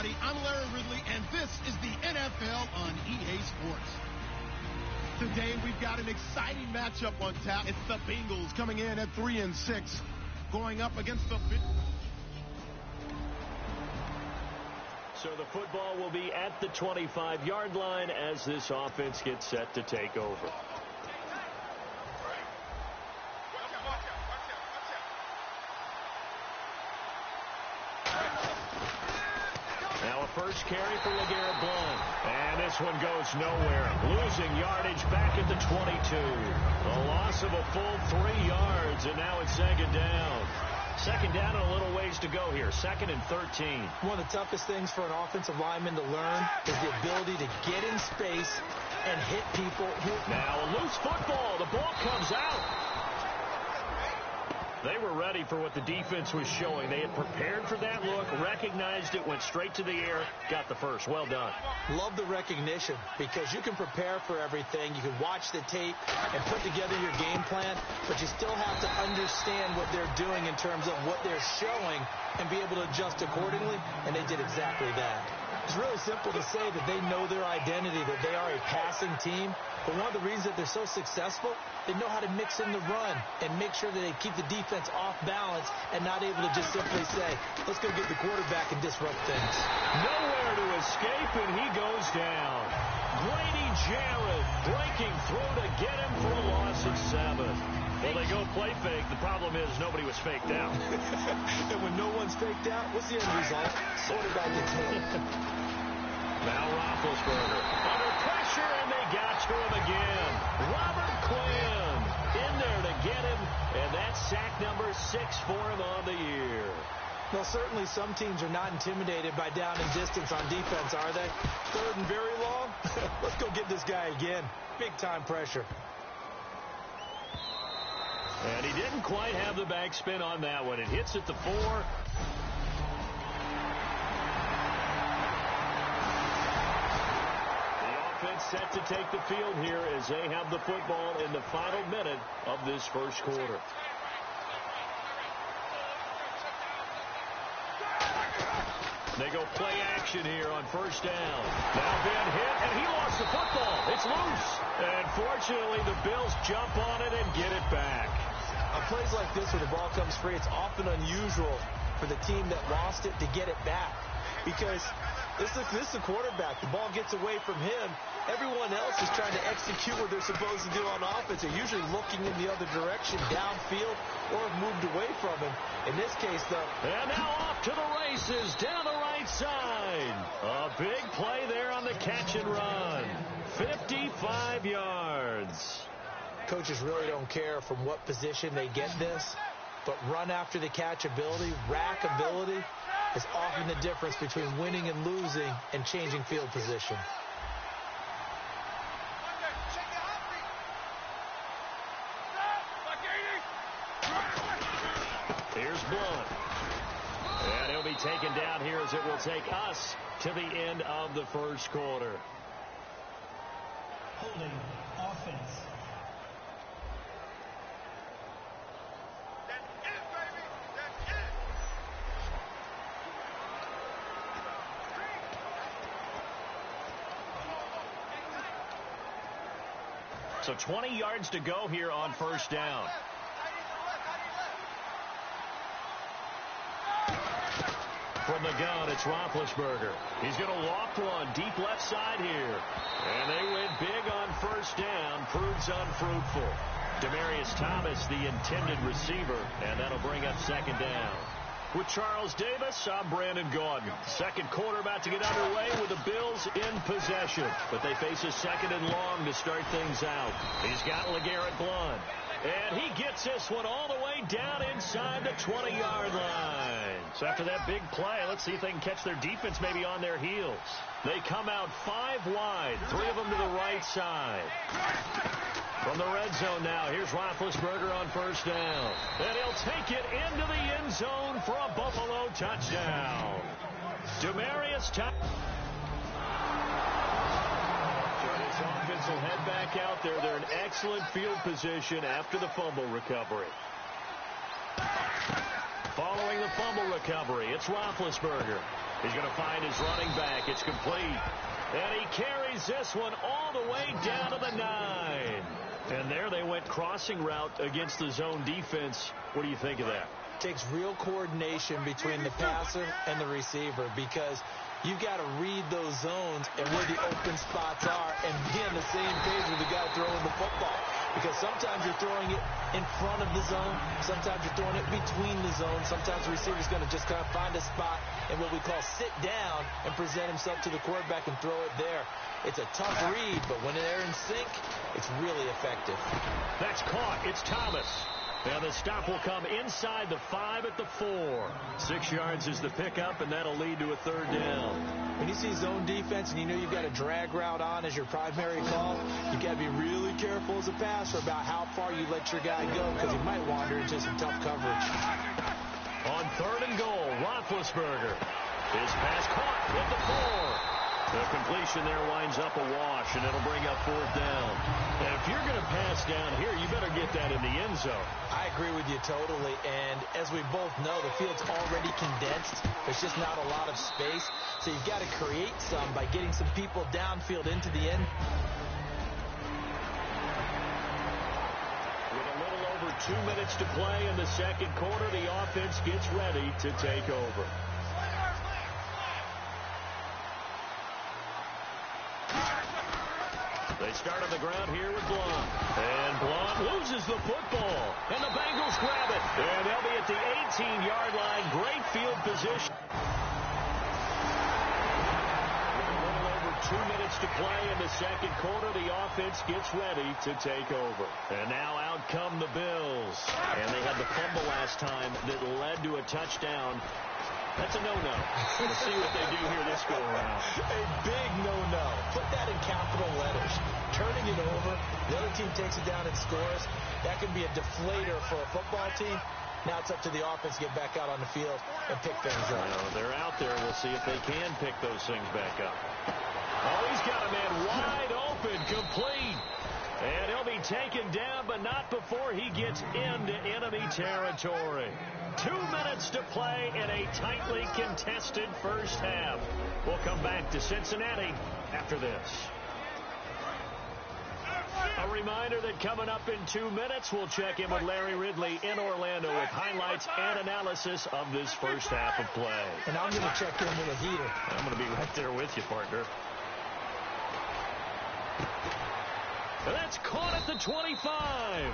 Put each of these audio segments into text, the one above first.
everybody. I'm Larry Ridley, and this is the NFL on EA Sports. Today, we've got an exciting matchup on tap. It's the Bengals coming in at 3-6, going up against the... So the football will be at the 25-yard line as this offense gets set to take over. Now a first carry for LeGarrette Blount. And this one goes nowhere. Losing yardage back at the 22. A loss of a full 3 yards, and now it's second down. Second down and a little ways to go here. 2nd and 13. One of the toughest things for an offensive lineman to learn is the ability to get in space and hit people. Now a loose football. The ball comes out. They were ready for what the defense was showing. They had prepared for that look, recognized it, went straight to the air, got the first. Well done. Love the recognition because you can prepare for everything. You can watch the tape and put together your game plan, but you still have to understand what they're doing in terms of what they're showing and be able to adjust accordingly, and they did exactly that. It's really simple to say that they know their identity, that they are a passing team, but one of the reasons that they're so successful, they know how to mix in the run and make sure that they keep the defense off balance and not able to just simply say, let's go get the quarterback and disrupt things. Nowhere to escape, and he goes down. Grady Jarrett breaking through to get him for a loss of 7. Well, they go play fake. The problem is nobody was faked out. And when no one's faked out, what's the end result? Quarterback gets hit. Now Roethlisberger under pressure, and they got to him again. Robert Quinn in there to get him, and that's sack number 6 for him on the year. Well, certainly some teams are not intimidated by down and distance on defense, are they? 3rd and very long? Let's go get this guy again. Big-time pressure. And he didn't quite have the backspin on that one. It hits at the 4. Set to take the field here as they have the football in the final minute of this first quarter. They go play action here on first down. Now Ben hit, and he lost the football. It's loose. And fortunately, the Bills jump on it and get it back. On plays like this where the ball comes free, it's often unusual for the team that lost it to get it back. Because this is the quarterback. The ball gets away from him. Everyone else is trying to execute what they're supposed to do on offense. They're usually looking in the other direction, downfield, or have moved away from him. In this case, though. And now off to the races, down the right side. A big play there on the catch and run. 55 yards. Coaches really don't care from what position they get this, but run after the catch ability, rack ability, is often the difference between winning and losing and changing field position. Here's Blount. And he'll be taken down here as it will take us to the end of the first quarter. Holding offense. So 20 yards to go here on first down. From the gun, it's Roethlisberger. He's going to loft one deep left side here. And they win big on first down. Proves unfruitful. Demaryius Thomas, the intended receiver, and that'll bring up second down. With Charles Davis, I'm Brandon Gaudin. Second quarter about to get underway with the Bills in possession. But they face a second and long to start things out. He's got LeGarrette Blount. And he gets this one all the way down inside the 20-yard line. So after that big play, let's see if they can catch their defense maybe on their heels. They come out 5 wide, 3 of them to the right side. From the red zone now, here's Roethlisberger on first down. And he'll take it into the end zone for a Buffalo touchdown. Demaryius Thomas. This offense will head back out there. They're in excellent field position after the fumble recovery. Following the fumble recovery. It's Roethlisberger. He's going to find his running back. It's complete. And he carries this one all the way down to the 9. And there they went crossing route against the zone defense. What do you think of that? Takes real coordination between the passer and the receiver, because you've got to read those zones and where the open spots are and be on the same page with the guy throwing the football. Because sometimes you're throwing it in front of the zone. Sometimes you're throwing it between the zones. Sometimes the receiver's going to just kind of find a spot and what we call sit down and present himself to the quarterback and throw it there. It's a tough read, but when they're in sync, it's really effective. That's caught. It's Thomas. And the stop will come inside the 5 at the 4. 6 yards is the pickup, and that'll lead to a 3rd down. When you see zone defense and you know you've got a drag route on as your primary call, you've got to be really careful as a passer about how far you let your guy go, because he might wander into some tough coverage. On 3rd and goal, Roethlisberger. His pass caught at the 4. The completion there winds up a wash, and it'll bring up 4th down. And if you're going to pass down here, you better get that in the end zone. I agree with you totally, and as we both know, the field's already condensed. There's just not a lot of space, so you've got to create some by getting some people downfield into the end. With a little over 2 minutes to play in the second quarter, the offense gets ready to take over. They start on the ground here with Blount. And Blount loses the football. And the Bengals grab it. And they'll be at the 18-yard line. Great field position. With a little over 2 minutes to play in the second quarter, the offense gets ready to take over. And now out come the Bills. And they had the fumble last time that led to a touchdown. That's a no-no. We'll see what they do here this go-around. A big no-no. Put that in capital letters. Turning it over, the other team takes it down and scores. That could be a deflator for a football team. Now it's up to the offense to get back out on the field and pick things up. They're out there. We'll see if they can pick those things back up. Oh, he's got a man wide open, complete. And he'll be taken down, but not before he gets into enemy territory. 2 minutes to play in a tightly contested first half. We'll come back to Cincinnati after this. A reminder that coming up in 2 minutes, we'll check in with Larry Ridley in Orlando with highlights and analysis of this first half of play. And I'm going to check in with a heater. I'm going to be right there with you, partner. And that's caught at the 25.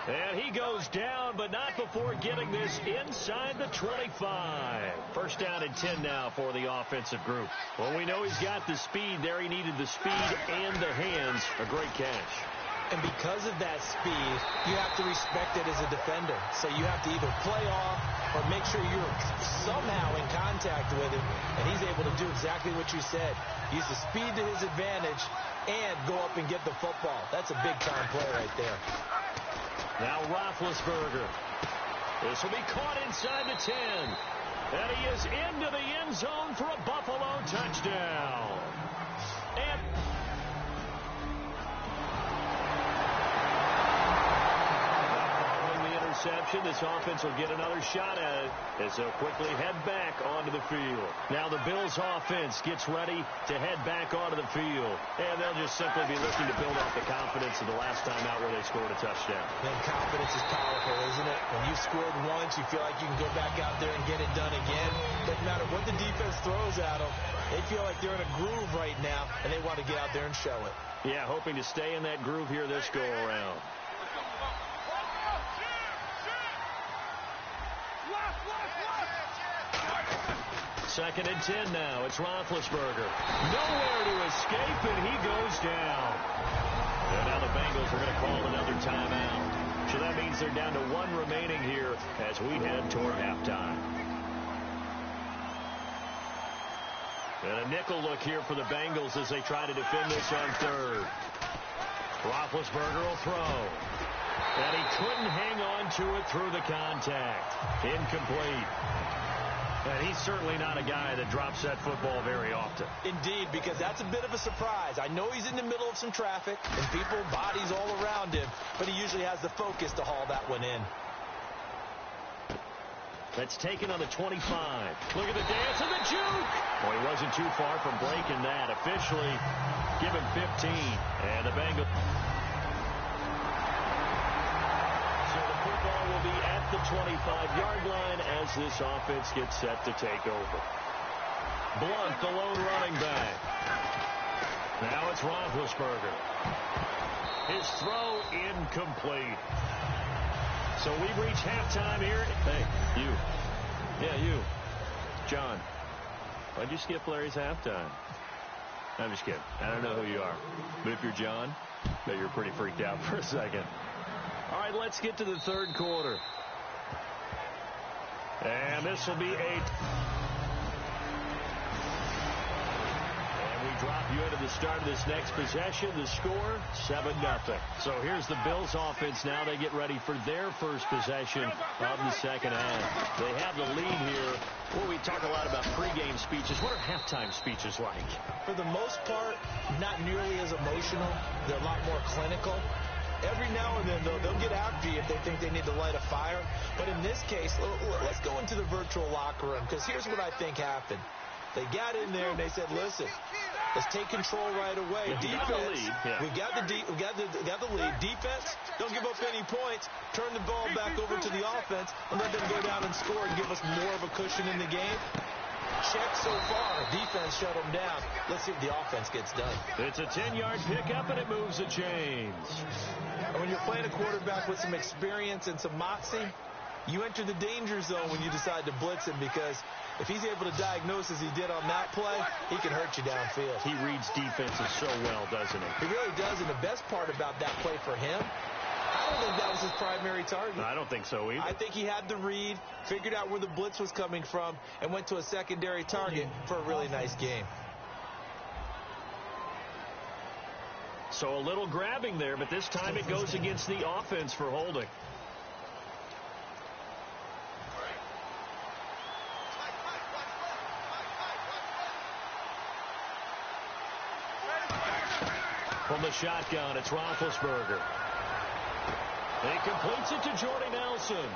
And he goes down, but not before getting this inside the 25. First down and 10 now for the offensive group. Well, we know he's got the speed there. He needed the speed and the hands. A great catch. And because of that speed, you have to respect it as a defender. So you have to either play off or make sure you're somehow in contact with him. And he's able to do exactly what you said. Use the speed to his advantage and go up and get the football. That's a big-time play right there. Now Roethlisberger. This will be caught inside the 10. And he is into the end zone for a Buffalo touchdown. And this offense will get another shot at it as they'll quickly head back onto the field. Now the Bills offense gets ready to head back onto the field. And they'll just simply be looking to build off the confidence of the last time out where they scored a touchdown. And confidence is powerful, isn't it? When you've scored once, you feel like you can go back out there and get it done again. Doesn't matter what the defense throws at them. They feel like they're in a groove right now, and they want to get out there and show it. Yeah, hoping to stay in that groove here this go-around. Second and 10 now. It's Roethlisberger. Nowhere to escape, and he goes down. And now the Bengals are going to call another timeout. So that means they're down to 1 remaining here as we head toward halftime. And a nickel look here for the Bengals as they try to defend this on third. Roethlisberger will throw. And he couldn't hang on to it through the contact. Incomplete. And he's certainly not a guy that drops that football very often. Indeed, because that's a bit of a surprise. I know he's in the middle of some traffic and people, bodies all around him, but he usually has the focus to haul that one in. That's taken on the 25. Look at the dance and the juke. Well, he wasn't too far from breaking that. Officially, give him 15. And the Bengals. So the football will be at the 25-yard line as this offense gets set to take over. Blunt, the lone running back. Now it's Roethlisberger. His throw incomplete. So we've reached halftime here. Hey, you. Yeah, you. John, why'd you skip Larry's halftime? I'm just kidding. I don't know who you are. But if you're John, I bet you're pretty freaked out for a second. All right, let's get to the third quarter. And this will be drop you into the start of this next possession. The score, 7-0. So here's the Bills offense now. They get ready for their first possession of the second half. They have the lead here. Well, we talk a lot about pregame speeches. What are halftime speeches like? For the most part, not nearly as emotional. They're a lot more clinical. Every now and then, though, they'll get after you if they think they need to light a fire. But in this case, let's go into the virtual locker room, because here's what I think happened. They got in there and they said, listen, let's take control right away. Defense, we got the lead. Defense, don't give up any points. Turn the ball back over to the offense and let them go down and score and give us more of a cushion in the game. Check so far. Defense shut them down. Let's see if the offense gets done. It's a 10-yard pickup, and it moves the chains. And when you're playing a quarterback with some experience and some moxie, you enter the danger zone when you decide to blitz him, because if he's able to diagnose as he did on that play, he can hurt you downfield. He reads defenses so well, doesn't he? He really does, and the best part about that play for him, I don't think that was his primary target. I don't think so either. I think he had the read, figured out where the blitz was coming from, and went to a secondary target for a really nice game. So a little grabbing there, but this time it goes against the offense for holding. From the shotgun, it's Roethlisberger. He completes it to Jordy Nelson.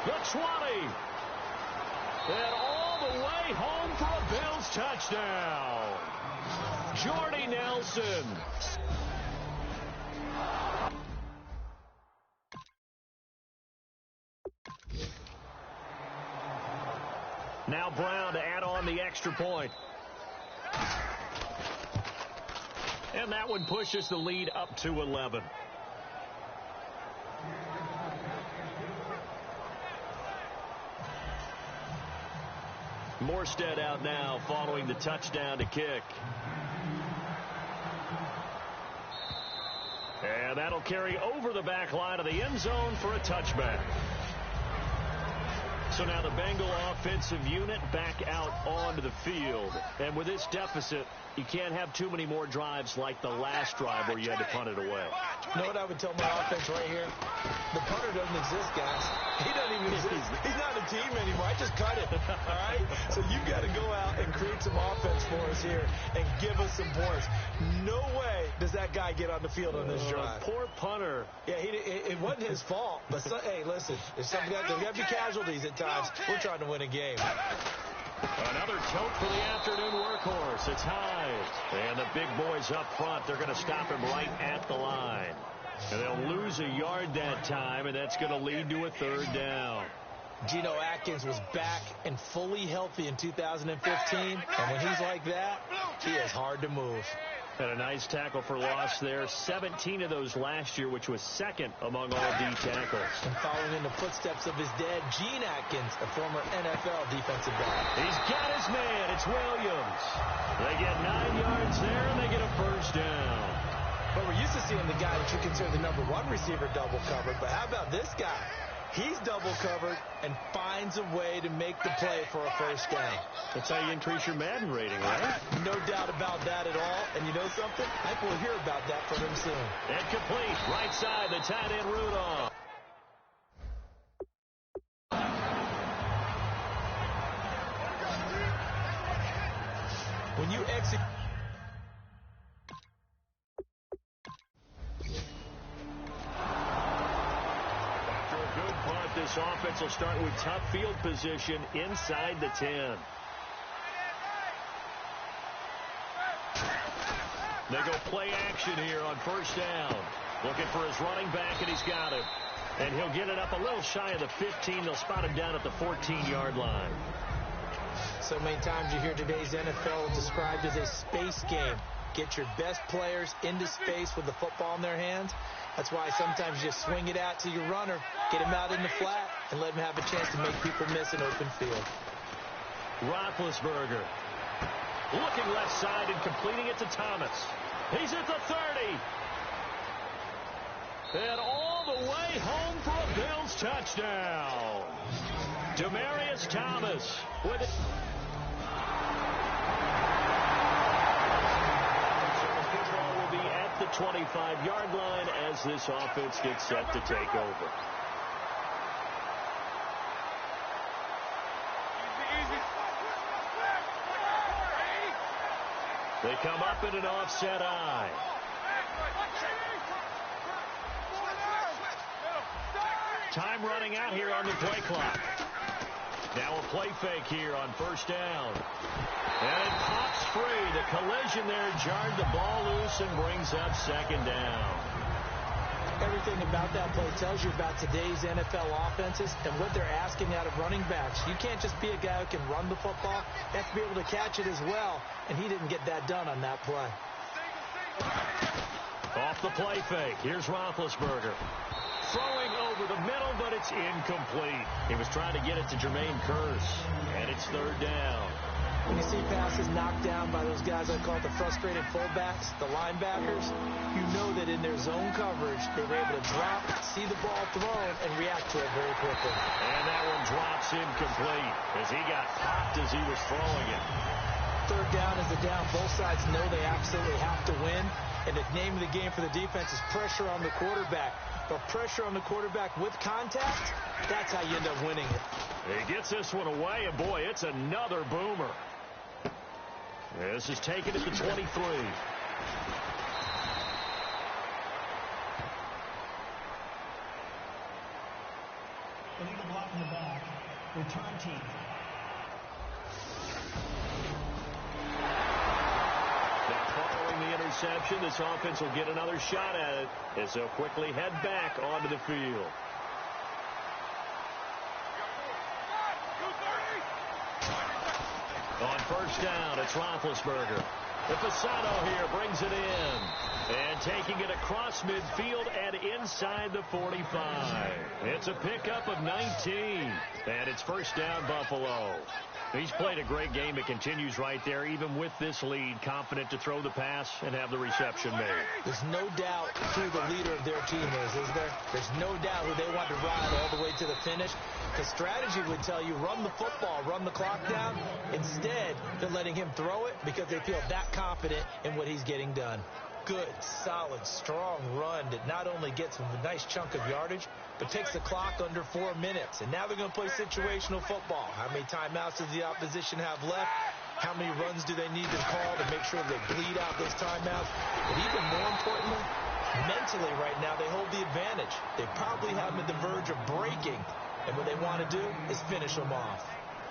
The 20. And all the way home for a Bills touchdown. Jordy Nelson. Now Brown to add on the extra point. And that one pushes the lead up to 11. Morstead out now following the touchdown to kick. And that'll carry over the back line of the end zone for a touchback. So now the Bengal offensive unit back out onto the field. And with this deficit, you can't have too many more drives like the last drive where you had to punt it away. You know what I would tell my offense right here? The punter doesn't exist, guys. He doesn't even exist. He's not a team anymore. I just cut it, all right? So you've got to go out and create some offense for us here and give us some points. No way does that guy get on the field on this drive. Poor punter. Yeah, it wasn't his fault. But, hey, listen, there's got to be casualties at times. We're trying to win a game. Another tote for the afternoon workhorse. It's Hyde. And the big boys up front, they're going to stop him right at the line. And they'll lose a yard that time, and that's going to lead to a third down. Geno Atkins was back and fully healthy in 2015. And when he's like that, he is hard to move. And a nice tackle for loss there. 17 of those last year, which was second among all D tackles. And following in the footsteps of his dad, Gene Atkins, a former NFL defensive back. He's got his man. It's Williams. They get 9 yards there, and they get a first down. But we're used to seeing the guy that you consider the number one receiver double covered. But how about this guy? He's double covered and finds a way to make the play for a first down. That's how you increase your Madden rating, right? No doubt about that at all. And you know something? I think we'll hear about that from him soon. And complete. Right side, the tight end Rudolph. When you execute. This offense will start with tough field position inside the 10. They go play action here on first down. Looking for his running back, and he's got him. And he'll get it up a little shy of the 15. They'll spot him down at the 14-yard line. So many times you hear today's NFL described as a space game. Get your best players into space with the football in their hands. That's why sometimes you just swing it out to your runner, get him out in the flat, and let him have a chance to make people miss an open field. Roethlisberger looking left side and completing it to Thomas. He's at the 30. And all the way home for a Bills touchdown. Demaryius Thomas with it. So the football will be at the 25-yard line as this offense gets set to take over. They come up in an offset eye. Time running out here on the play clock. Now a play fake here on first down. And it pops free. The collision there jarred the ball loose and brings up second down. Everything about that play tells you about today's NFL offenses and what they're asking out of running backs. You can't just be a guy who can run the football. You have to be able to catch it as well, and he didn't get that done on that play. Off the play fake. Here's Roethlisberger. Throwing over the middle, but it's incomplete. He was trying to get it to Jermaine Kearse, and it's third down. When you see passes knocked down by those guys I call the frustrated fullbacks, the linebackers, you know that in their zone coverage, they were able to drop, see the ball thrown, and react to it very quickly. And that one drops incomplete as he got popped as he was throwing it. Third down is the down. Both sides know they absolutely have to win. And the name of the game for the defense is pressure on the quarterback. But pressure on the quarterback with contact, that's how you end up winning it. He gets this one away, and boy, it's another boomer. This is taken at the 23. Illegal block in the back. Return team. Following the interception, this offense will get another shot at it as they'll quickly head back onto the field. On first down, it's Roethlisberger. Fasano here brings it in. And taking it across midfield and inside the 45. It's a pickup of 19. And it's first down, Buffalo. He's played a great game. It continues right there, even with this lead, confident to throw the pass and have the reception made. There's no doubt who the leader of their team is there? There's no doubt who they want to ride all the way to the finish. The strategy would tell you run the football, run the clock down. Instead, they're letting him throw it because they feel that confident in what he's getting done. Good, solid, strong run that not only gets him a nice chunk of yardage, but takes the clock under 4 minutes. And now they're going to play situational football. How many timeouts does the opposition have left? How many runs do they need to call to make sure they bleed out those timeouts? But even more importantly, mentally right now, they hold the advantage. They probably have them at the verge of breaking. And what they want to do is finish them off.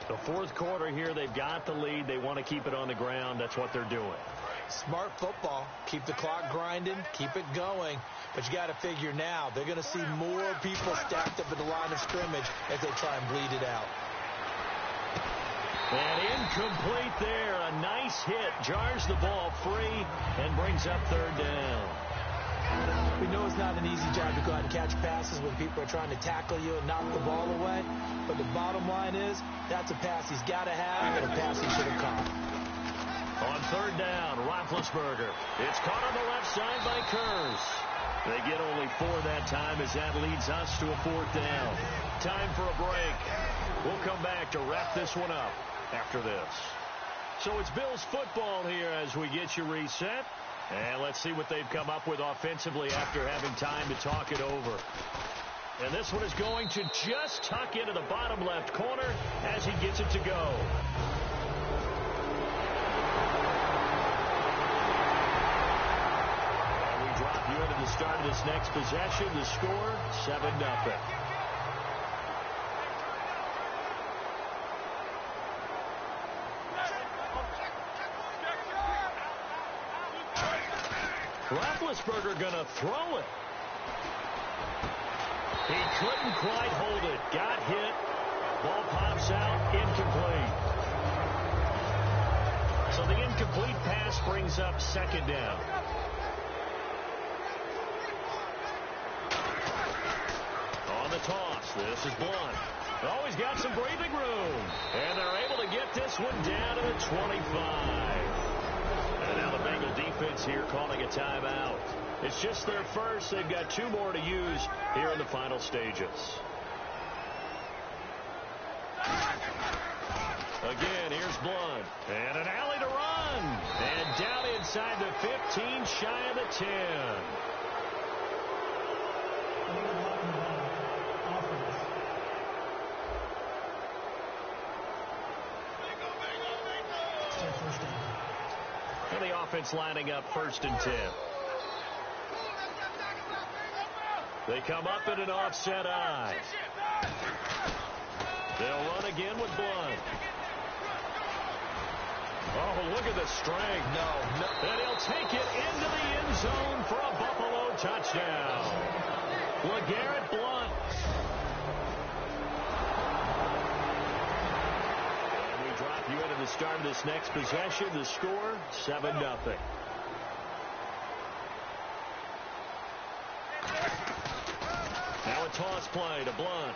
The fourth quarter here, they've got the lead. They want to keep it on the ground. That's what they're doing. Smart football. Keep the clock grinding. Keep it going. But you got to figure now, they're going to see more people stacked up at the line of scrimmage as they try and bleed it out. And incomplete there. A nice hit. Jars the ball free and brings up third down. We know it's not an easy job to go out and catch passes when people are trying to tackle you and knock the ball away. But the bottom line is, that's a pass he's got to have and a pass he should have caught. On third down, Roethlisberger. It's caught on the left side by Kearse. They get only 4 that time as that leads us to a fourth down. Time for a break. We'll come back to wrap this one up after this. So it's Bills football here as we get you reset. And let's see what they've come up with offensively after having time to talk it over. And this one is going to just tuck into the bottom left corner as he gets it to go. And we drop you into the start of this next possession. The score, 7-0. Roethlisberger going to throw it. He couldn't quite hold it. Got hit. Ball pops out. Incomplete. So the incomplete pass brings up second down. On the toss, this is Blunt. Oh, he's got some breathing room. And they're able to get this one down to the 25. And now the Bengal defense here calling a timeout. It's just their first. They've got 2 more to use here in the final stages. Again, here's Blunt. And an alley to run. And down inside the 15, shy of the 10. And the offense lining up 1st and 10. They come up in an offset eye. They'll run again with Blunt. Oh, look at the strength. No. And he'll take it into the end zone for a Buffalo touchdown. LeGarrette Blunt. And we drop you into the start of this next possession. The score, 7-0. Now a toss play to Blunt.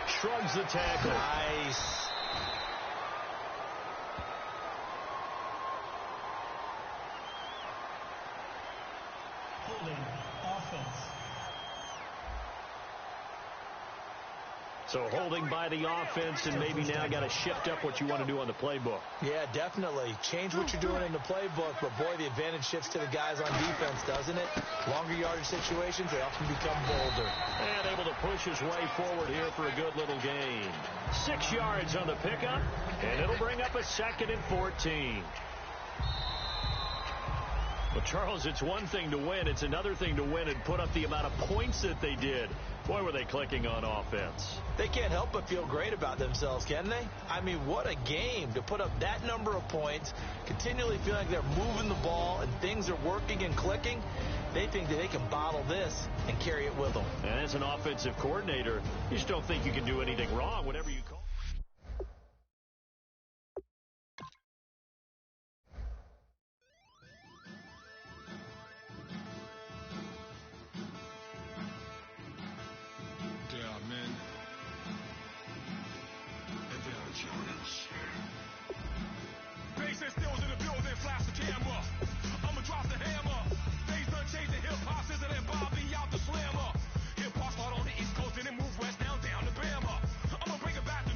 Shrugs the tackle. Nice. Offense. So holding by the offense, and maybe now got to shift up what you want to do on the playbook. Yeah, definitely. Change what you're doing in the playbook, but boy, the advantage shifts to the guys on defense, doesn't it? Longer yardage situations, they often become bolder. And able to push his way forward here for a good little gain. 6 yards on the pickup, and it'll bring up a 2nd and 14. Well, Charles, it's one thing to win. It's another thing to win and put up the amount of points that they did. Boy, were they clicking on offense. They can't help but feel great about themselves, can they? I mean, what a game to put up that number of points, continually feeling like they're moving the ball and things are working and clicking. They think that they can bottle this and carry it with them. And as an offensive coordinator, you just don't think you can do anything wrong, whatever you call. Basin stills in the building, flash the camera. I'ma drop the hammer. Things done changing hip-hop, scissor and Bobby out the slammer. Hip-hop start on the East Coast and then move west down to Bama. I'ma bring it back to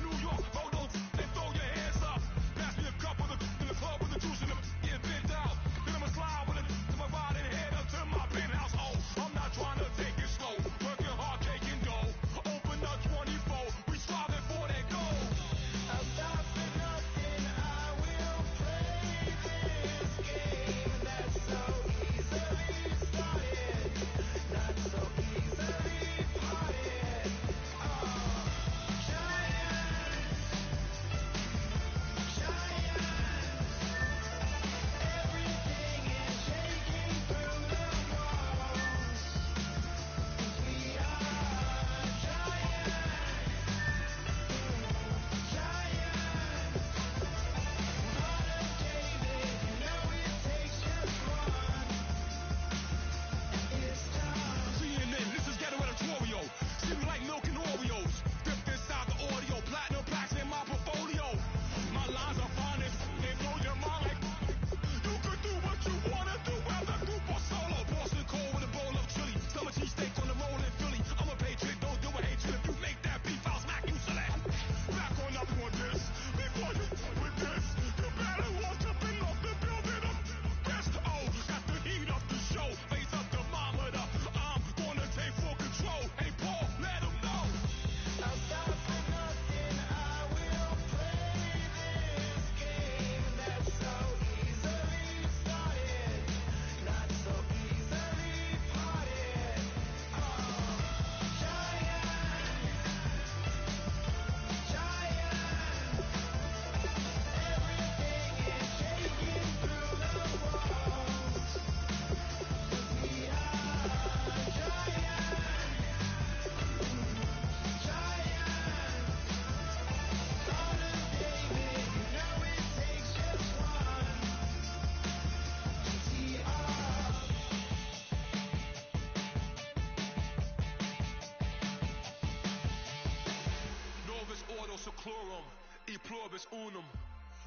declorum, e pluribus unum.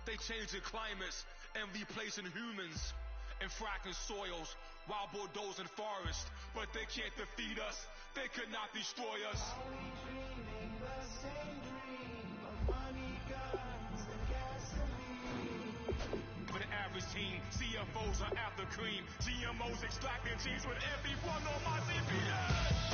They changing climates and replacing humans and fracking soils while bulldozing forests. But they can't defeat us. They could not destroy us. Are we dreaming the same dream of money, guns, and gasoline? For the average team, CFOs are after cream. GMOs extracting genes with everyone on my CPS.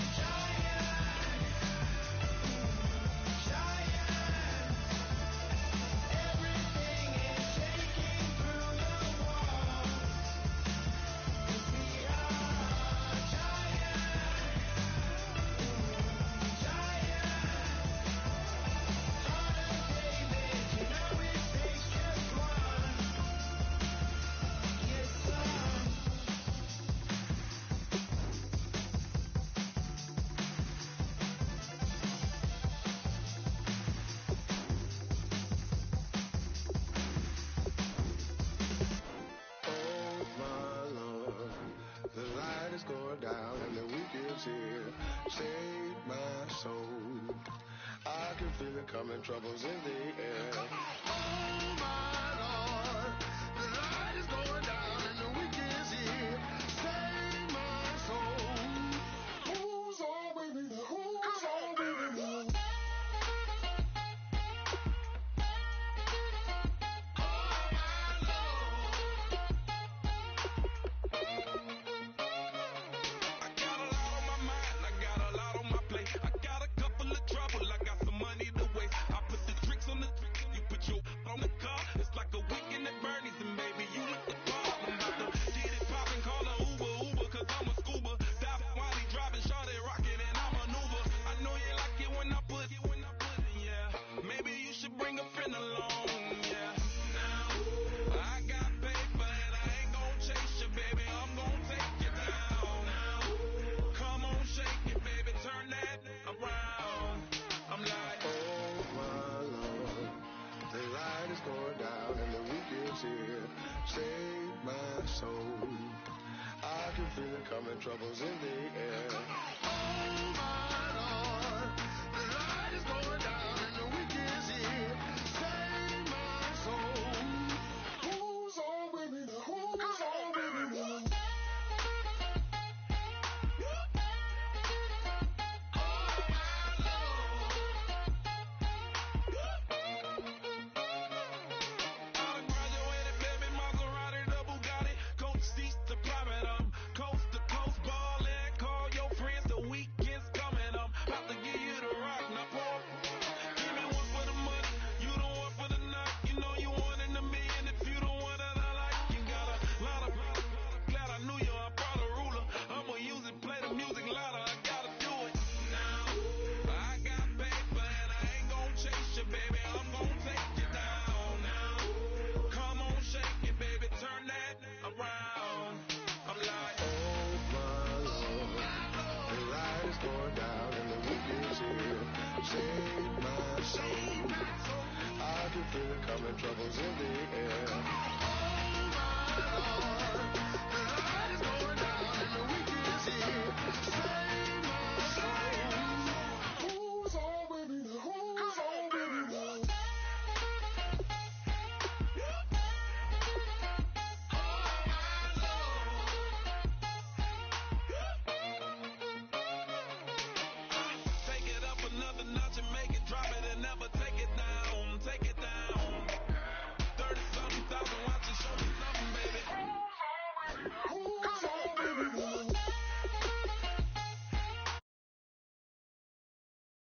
Down and the weekend's here. Save my soul. I can feel it coming, troubles in the air. Oh my Lord, the light is going down and the weekend's here. Save my soul. Who's all with me? Who's all with me? Coming, troubles in the air. Oh my Lord, the light is going down and the weekend's here. Save my soul. Who's all with me? Who's all with me? Save my soul. I can feel it coming, troubles in the air.